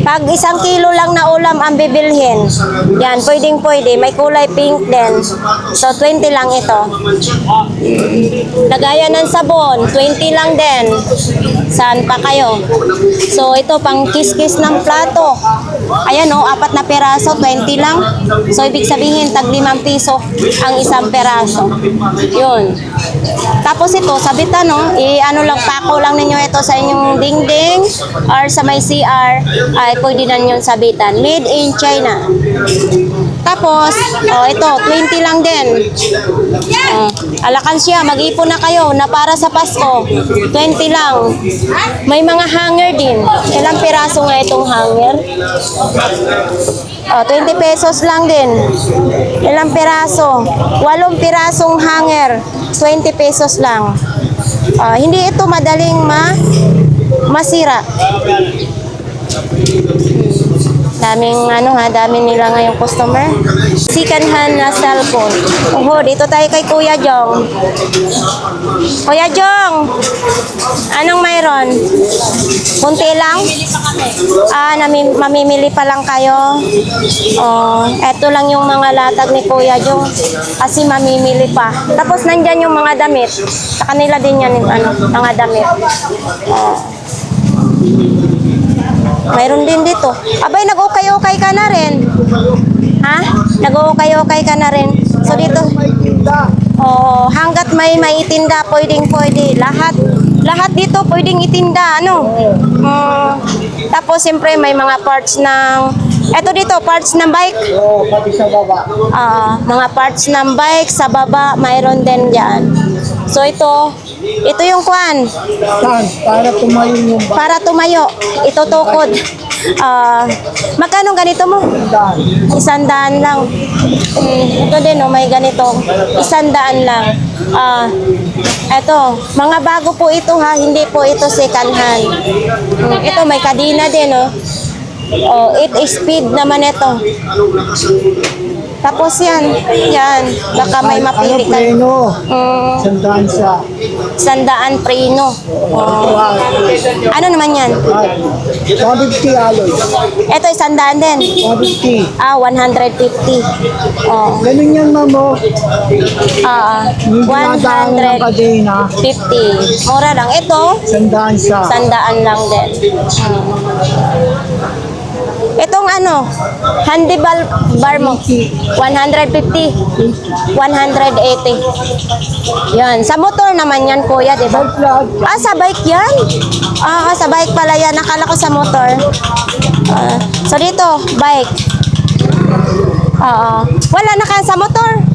pag 1 kilo lang na ulam ang bibilhin, yan, pwede. May kulay pink din. So, 20 lang ito. Lagayan ng sabon, 20 lang din. Saan pa kayo? So, ito, pang kiss-kiss ng plato. Ayan, no, 4 na peraso, 20 lang. So, ibig sabihin, tag 5 piso ang isang peraso. Yun. Tapos ito, sabitan, no? I-ano lang, pako lang ninyo ito sa inyong dingding or sa may CR. Ay, pwede na nyo sabitan. Made in China. Tapos, ito, 20 lang din. Alakansya, mag-ipon na kayo na para sa Pasko. 20 lang. May mga hanger din. Ilang piraso nga itong hanger? 20 pesos lang din. Ilang piraso? 8 pirasong hanger. 20 pesos lang. Hindi ito madaling masira. Dami nila ngayong customer. Second hand na cellphone. Dito tayo kay Kuya Jong. Kuya Jong, anong mayroon? Kunti lang? Mamimili pa lang kayo. Eto lang yung mga latag ni Kuya Jong. Kasi mamimili pa. Tapos nandyan yung mga damit. Sa kanila din yan yung mga damit. Mayroon din dito. Abay, nag-ukay-ukay ka na rin. Ha? Nag-ukay-ukay ka na rin. So dito, hanggat may itinda, pwede. Lahat dito pwedeng itinda, ano? Tapos siyempre may mga parts ng, eto dito, parts ng bike. Pati sa baba. Mga parts ng bike sa baba, mayroon din dyan. So ito yung kwan. Para tumayo yung Para tumayo, ito tukod. Magkano ganito mo? 100 lang. Ito din, may ganito. 100 lang. Ito, mga bago po ito ha, hindi po ito second hand. Ito, may kadina din, 8 speed naman ito. Tapos yan, baka may mapili ka. Sandaan sa 100 preno. Ano naman yan? 150 alloy. Ito, 100 din. 150. 150. Ganun yan, mamo. Hindi madaan ng 150. kadena. Mura lang. Ito, Sandaan sa 100 lang din. Itong handball bar mo, 150, 180. Yan. Sa motor naman yan, kuya, di ba? Sa bike yan? Sa bike pala yan. Nakala ko sa motor. So dito, bike. Wala na ka sa motor.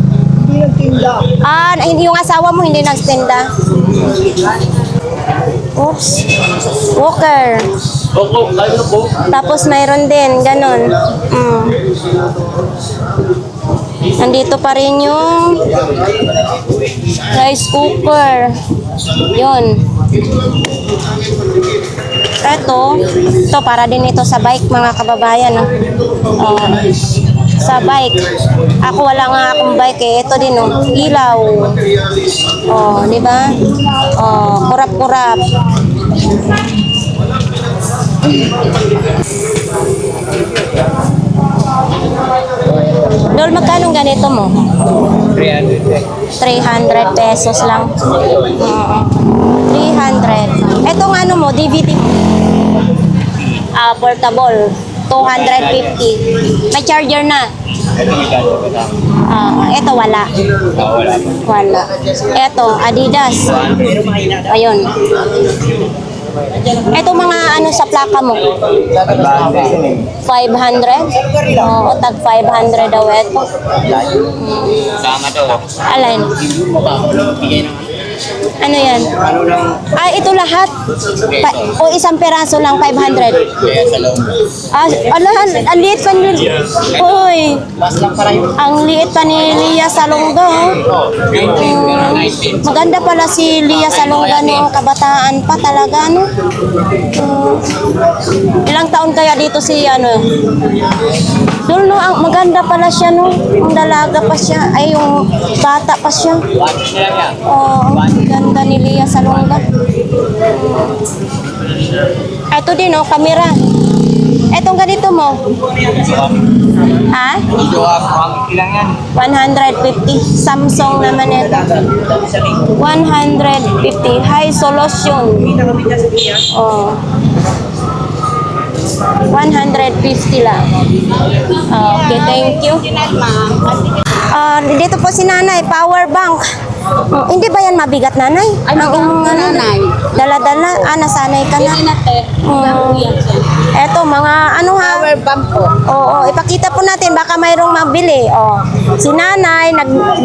Hindi nagtinda. Yung asawa mo hindi nagtinda. Oops. Walker. Tapos mayroon din, ganun. Nandito pa rin yung rice cooker. Yun. Ito para din ito sa bike, mga kababayan. Sa bike. Ako wala nga akong bike eh. Ito din ilaw. Di ba? Kurap-kurap. Dol, magkano ganito mo? 300 pesos lang. 300. Etong mo, DVD mo? Portable. 250. May charger na. Ito wala. Wala. Ito, Adidas. Ayun. Ito mga ano sa plaka mo? 500? Oo, tag 500 daw ito. Alin? Ano yan? Ito lahat. O isang peraso lang, 500. Ang liit pa ni... Uy, ang liit pa ni Lia Salonga. Maganda pala si Lia Salonga noong kabataan pa talaga, no? Ilang taon kaya dito si ano? Dul, no, maganda pala siya, no? Ang dalaga pa siya. Ay, yung bata pa siya. Ganda ni Lia Salonga. Ito din, oh, camera. Etong ganito mo. Ha? 150. Samsung naman ito. 150. High solution. Oh. 150 lang. Okay, thank you. Dito po si Nanay, power bank. Hindi ba yan mabigat, Nanay? Ang imong Nanay. dala-dala, nasanay ka na. Eto, mga ano ha? Power bank po. Oo, ipakita po natin, baka mayroong mabili. Si Nanay,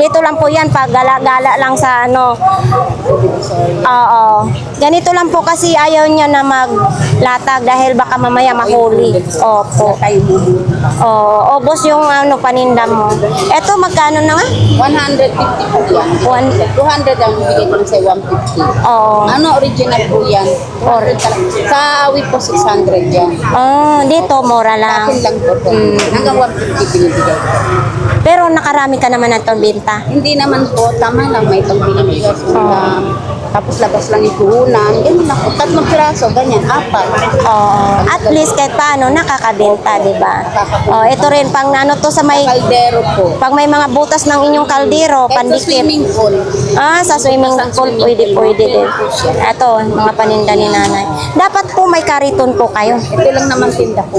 dito lang po yan, pag gala-gala lang sa ano. Oo. Ganito lang po kasi ayaw niya na maglatag dahil baka mamaya mahuli. Opo. Oo, ubos yung ano, paninda mo. Eto, magkano na nga? 150 po yan. 200 ang bigay ko sa 150. Oo. Ano original po yan? 400 talaga. Sa awit po 600 yan. Dito, mura lang. Akin lang po to. Hanggang 150 binibigay ko. Pero nakarami ka naman ng binta. Hindi naman po, tama lang, may itong binibigay. Tapos labas lang yung puhunan. Ganun lang po. 3 piraso, ganyan, 4. At least kahit paano nakakabenta, di ba? Ito rin pang ano to sa may Kaldero po. pag may mga butas ng inyong kaldero, Kahit sa pandikit. swimming pool. Sa swimming pool, pwede din. Ito, mga paninda ni Nanay. Dapat po may kariton po kayo. Ito lang naman tinda ko.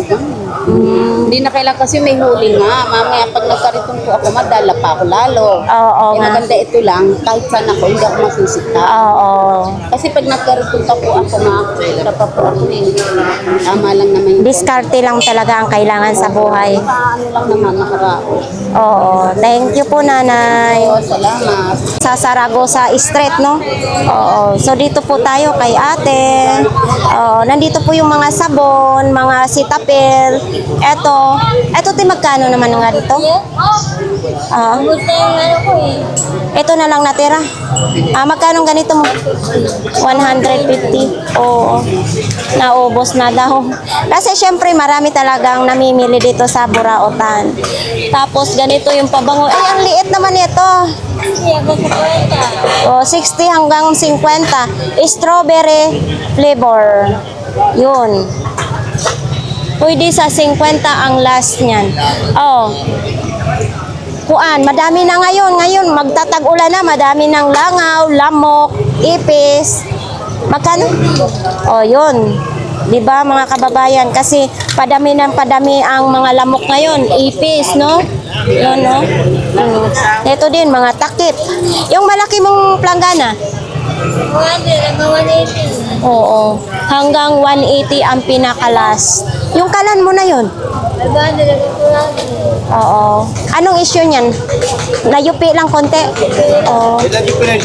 Hindi na kailangan kasi may huli nga. Mamaya pag nagkariton po ako, madala pa ako lalo. Oo nga. Maganda ito lang, kahit saan ako, hindi ako masisita. Oo. Kasi pag nagkariton pa po ako, makakita pa po ako eh. Tama lang naman yung Diskarte lang talaga ang kailangan sa buhay. ano lang naman, nakarao. Oo. Thank you po, Nanay. Salamat. Sa Saragosa Street, no? Oo. So, dito po tayo kay ate. Nandito po yung mga sabon, mga sitapil. Eto, magkano naman nga dito? Ito na lang natira. Magkano ganito mo? 150. Oo. Naubos na daw. Kasi syempre marami talagang namimili dito sa Burautan. Tapos ganito yung pabango. Ay, ang liit naman ito. 60 hanggang 50. Strawberry flavor. Yun. Pwede sa 50 ang last niyan. Madami na ngayon. Magtatag-ulan na. Madami ng langaw, lamok, ipis. Magkano? Yun. Diba mga kababayan? Kasi padami ang mga lamok ngayon. Ipis, no? Yun, no? Ito din, mga takip. Yung malaki mong planggana? Oo. Hanggang 180 ang pinakalas. Yung kalan mo na yun? Oo. Anong issue niyan? Nayupi lang konti? Oo.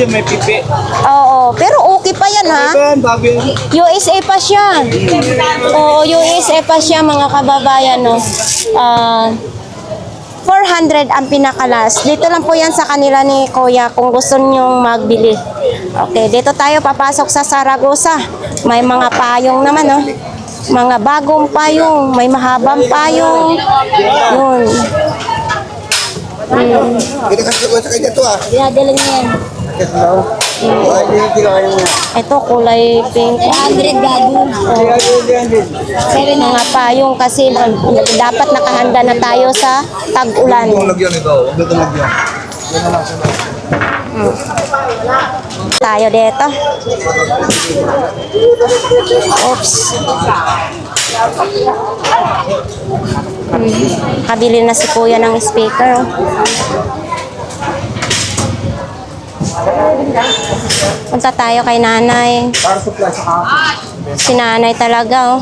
May pipi. Oo. Pero okay pa yan, ha? USA pa siya. Oo, USA pa siya, mga kababayan, no? 400 ang pinakalas. Dito lang po yan sa kanila ni Kuya kung gusto nyong magbili. Okay, dito tayo papasok sa Saragosa. May mga payong naman, no? Mga bagong payong, may mahabang payong. Yun. Kita kasih sa kanya to Dinadala niya yan. Ito, kulay pink. 100 gago. Mga payong kasi dapat nakahanda na tayo sa tag-ulan. Lagyan ito. Huwag ito lagyan. Tayo dito. Oops. Kabili na si Kuya ng speaker. Punta tayo kay nanay. Si nanay talaga, oh.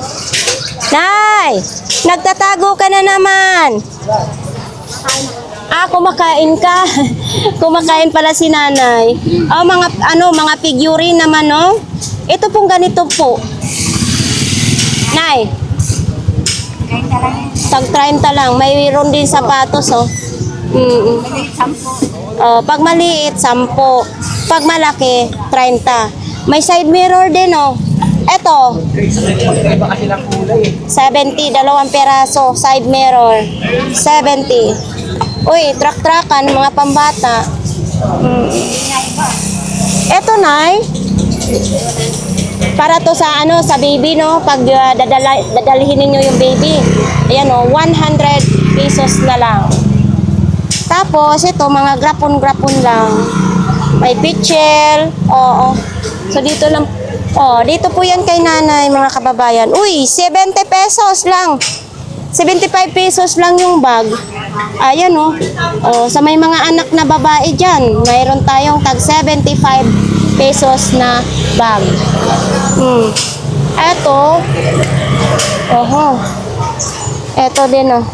Nay! Nagtatago ka na naman! Kumakain ka. Kumakain pala si nanay. Mga figurine naman, oh. Ito pong ganito po. Nay. Tag 30 lang. Mayroon din sapatos, oh. Pag maliit, 10. Pag malaki, 30. May side mirror din, oh. Ito. 70, 2 peraso. Side mirror. 70. Uy, truck-truckan, mga pambata. Eto, Nay. Para to sa sa baby, no? Pag dadalhin niyo yung baby. Ayan, oh, 100 pesos na lang. Tapos, ito, mga grapon-grapon lang. May pitchel. Oo. So, dito lang. Dito po yan kay nanay, mga kababayan. Uy, 70 pesos lang. 75 pesos lang yung bag. Ayan, oh. Sa may mga anak na babae dyan, mayroon tayong tag 75 pesos na bag. Eto. Eto din, oh.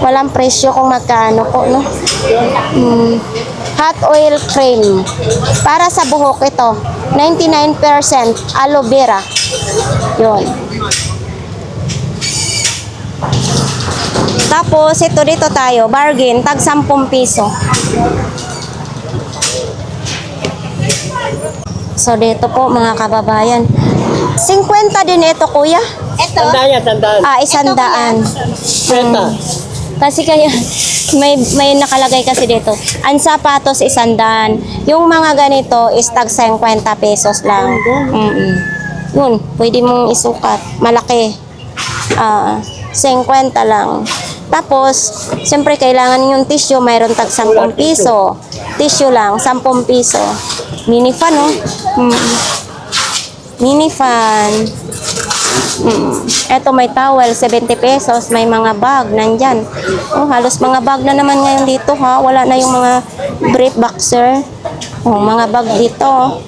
Walang presyo kung magkano po, no? Hot oil cream. Para sa buhok ito. 99% aloe vera. Yun. Tapos, ito dito tayo. Bargain. Tag 10 piso. So, dito po mga kababayan. 50 din ito, kuya. Ito. Tandaan. 100. Kasi kaya may nakalagay kasi dito. Ang sapatos 100. Yung mga ganito is tag 50 pesos lang. Yun, pwede mong isukat. Malaki. 50 lang. Tapos, siyempre kailangan yung tissue, mayroon tag 10 piso. Tissue lang, 10 piso. Mini fan, oh. Mini fan. Eto may towel, 70 pesos. May mga bag, nandyan. Halos mga bag na naman ngayon dito, ha. Wala na yung mga brief boxer. Mga bag dito.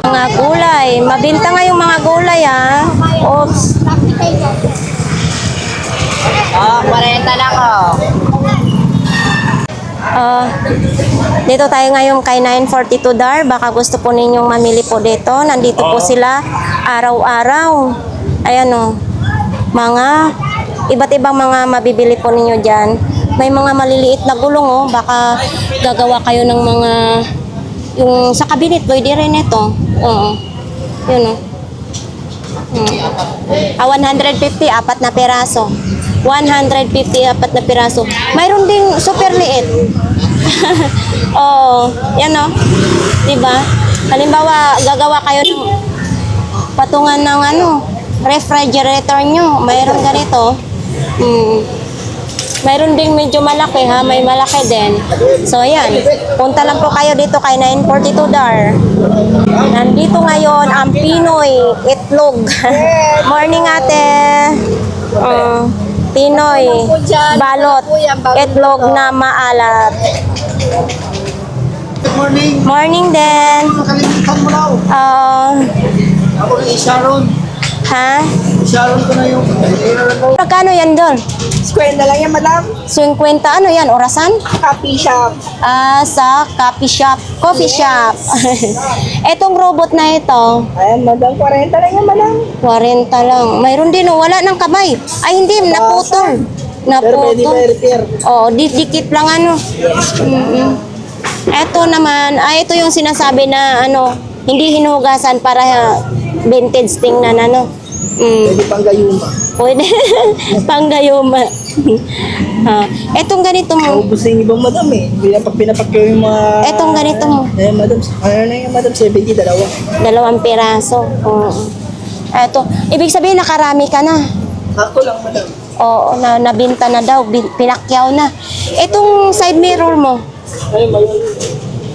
Mga gulay. Mabinta nga yung mga gulay, ha. Oops. 40 lang, oh. Dito tayo ngayon kay 942 Dar. Baka gusto po ninyong mamili po dito. Nandito po sila araw-araw. Ayan, oh. Mga iba't ibang mga mabibili po ninyo dyan. May mga maliliit na gulong, oh. Baka gagawa kayo ng mga yung sa kabinet. Pwede rin ito. Yun, oh. 150, 4 na peraso. 150, 4 na piraso. Mayroon ding super liit. Yan, oh. Diba? Halimbawa, gagawa kayo ng patungan ng refrigerator nyo. Mayroon ganito. Mayroon ding medyo malaki, ha? May malaki din. So, ayan. Punta lang po kayo dito kay 942 Dar. Nandito ngayon ang Pinoy Itlog. Morning, ate. Pinoy balot itlog na maalat. Good morning. Morning din. Nakalimutan mo daw. Ako rin Sharon. Ha? Sharon ko na yung Magkano yan doon? Square na lang yan, madam. 50. Ano yan? Orasan? Coffee shop. Sa coffee shop. Coffee shop. Etong robot na ito, Ayan, madam. 40 lang yan, madam. 40 lang. Mayroon din, oh. Wala ng kamay. Ay, hindi. Naputol. Naputol. Dikit lang Ito naman, ito yung sinasabi na hindi hinugasan para vintage tingnan Pwede pang gayuma. Pwede. Panggayuma. Etong ganito mo. Ubus yung ibang madam eh. Pag pinapakyaw yung mga... Etong ganito mo. madam. Ano na yung madam? 70, dalawa. 2 piraso. Eto, ibig sabihin nakarami ka na. Ako lang madam. Oo, nabinta na daw, pinakyaw na. Itong side mirror mo, Ay,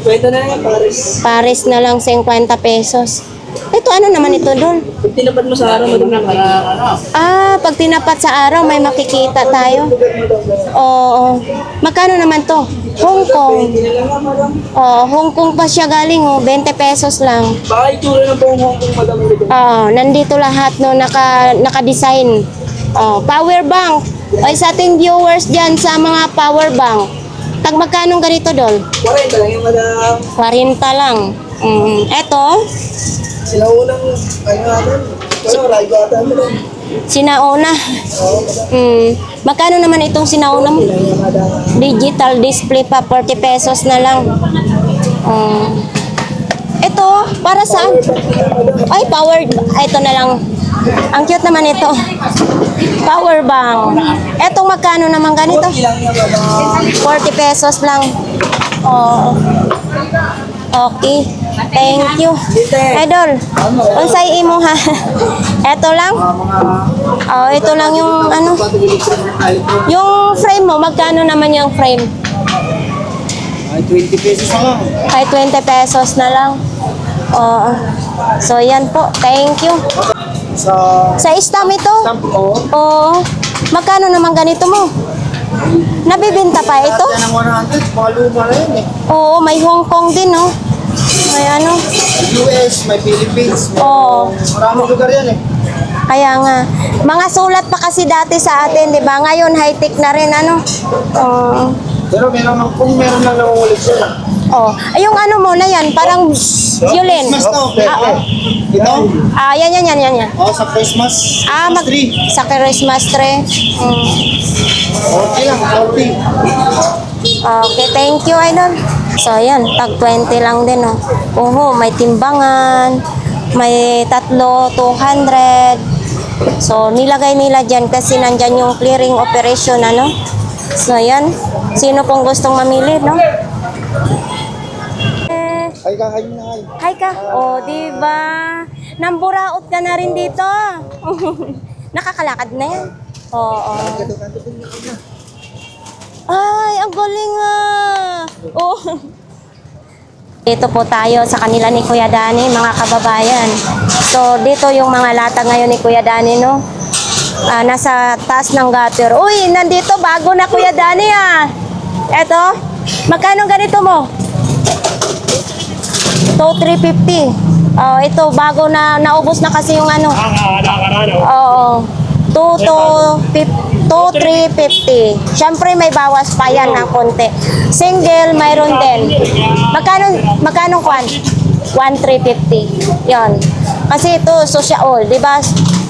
pwede na yan, Paris. Paris na lang 50 pesos. Ito, ano naman ito doon? Pag tinapad mo sa araw, madam na Pag tinapat sa araw, may makikita tayo. Oo. Magkano naman to? Hong Kong. Oh, Hong Kong pa siya galing, oh. 20 pesos lang. Baka itsura ng buong Hong Kong, madam. Nandito lahat, no, naka-design. Oh, power bank. Ay, sa ating viewers dyan sa mga power bank. Tag magkano ganito, Dol? 40 lang yung madam. 40 lang. Eto, Sila unang, natin? Rayo ata mo lang. sinauna. Magkano naman itong sinauna mo? Digital display pa, 40 pesos na lang. Ito, para saan? Ay, powered. Ito na lang. Ang cute naman ito. Power bank. Ito, magkano naman ganito? 40 pesos lang. Oh. Okay. Thank you. Idol, unsay imo ha? Ito lang? Oh, ito lang yung ano? Yung frame mo, magkano naman yung frame? Ay, 20 pesos na lang. Ay, 20 pesos na lang. Oo. So, yan po. Thank you. Sa stamp ito? Oo. Magkano naman ganito mo? Nabibinta pa ito? Yan ang 100, mga luma na yun eh. Oo, may Hong Kong din, no? May ano? US, may Philippines, may Oo. maraming lugar yan eh. Kaya nga. Mga sulat pa kasi dati sa atin, di ba? Ngayon, high-tech na rin, ano? Oo. Pero kung meron lang nangungulit sila. Oh, ay yung ano mo na yan, parang violin. Christmas to, ito? Yan. Oh, sa Christmas. Tree. Sa Christmas tree. 40 lang, 40. Okay, thank you, Idol. So, yan, tag 20 lang din, oh. Oho, may timbangan, may tatlo, 200. So, nilagay nila dyan kasi nandyan yung clearing operation, ano? So, yan. Sino pong gustong mamili, no? Ay, kakain na ay. Hi ka. O, di ba? Namburaot ka na rin dito. Nakakalakad na yan. Oo. Ay, ang galing ah. Oh. Dito po tayo sa kanila ni Kuya Dani, mga kababayan. So, dito yung mga lata ngayon ni Kuya Dani, no? Nasa taas ng gutter. Uy, nandito, bago na Kuya Dani ah. Eto, magkano ganito mo? 350. Ito, bago na, naubos na kasi yung ano. Oo. 350. Siyempre may bawas pa yan ng konti. Single, mayroon din. Magkano kwan? 1,350. Yon. Kasi ito, social, di ba?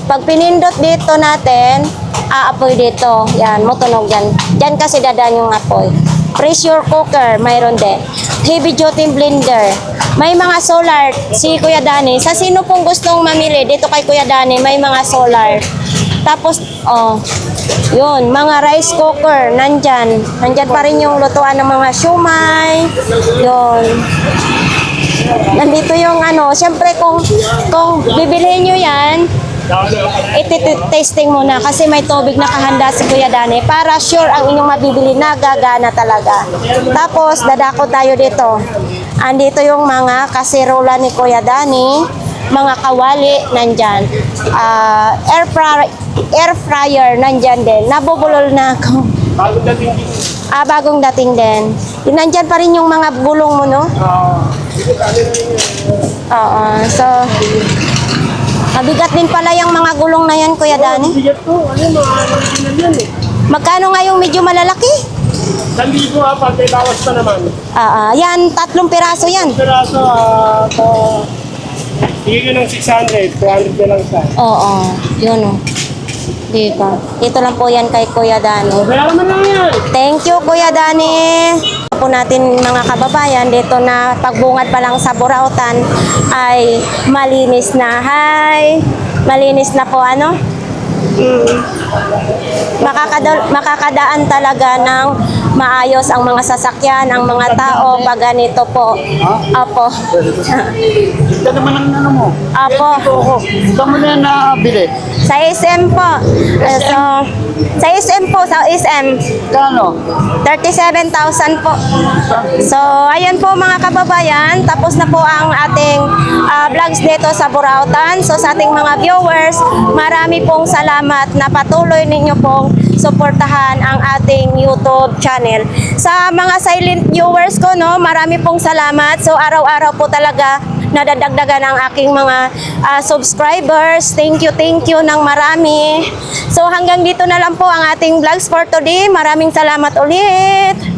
Pag pinindot dito natin, aapoy dito. Yan, mutunog yan. Diyan kasi dadaan yung apoy. Pressure cooker, mayroon din. Heavy duty blender. May mga solar, si Kuya Dani. Sa sino pong gustong mamili, dito kay Kuya Dani, may mga solar. Tapos, yun, mga rice cooker, nandyan. Nandyan pa rin yung lutuan ng mga siumay. Yun. Nandito yung ano, siyempre kung bibilihin nyo yan, iti-testing muna kasi may tubig na kahanda si Kuya Dani para sure ang inyong mabibili na gagana talaga. Tapos, dadako tayo dito. Andito yung mga kasirola ni Kuya Dani, mga kawali, nandyan. Air fryer, nandyan din. Nabubulol na ako. Bagong dating din. Nandyan pa rin yung mga gulong mo, no? Oo. So, mabigat din pala yung mga gulong na yan, Kuya Dani. Magkano nga yung medyo malalaki? 1,000 apat, may bawas pa naman. Yan, 3 piraso yan. Piraso, sige ko ng 600, 200 na lang sa. Oo, yun o. Dito. Dito lang po yan kay Kuya Dani. Kaya naman lang yan. Thank you, Kuya Dani. Po natin mga kababayan, dito na pagbungad pa lang sa Burautan ay malinis na. Hi! Malinis na po, ano? Makakadaan talaga ng maayos ang mga sasakyan, ang mga tao pag ganito po. Opo. Ito naman ang ano mo. Opo. Ito mo na yan nabili. Sa SM po. Sa SM po, sa SM. Kano? 37,000 po. So, ayan po mga kababayan. Tapos na po ang ating vlogs dito sa Burautan. So, sa ating mga viewers, marami pong salamat salamat na patuloy ninyo pong suportahan ang ating YouTube channel. Sa mga silent viewers ko, no, marami pong salamat. So araw-araw po talaga nadadagdagan ang aking mga subscribers. Thank you ng marami. So hanggang dito na lang po ang ating vlogs for today. Maraming salamat ulit.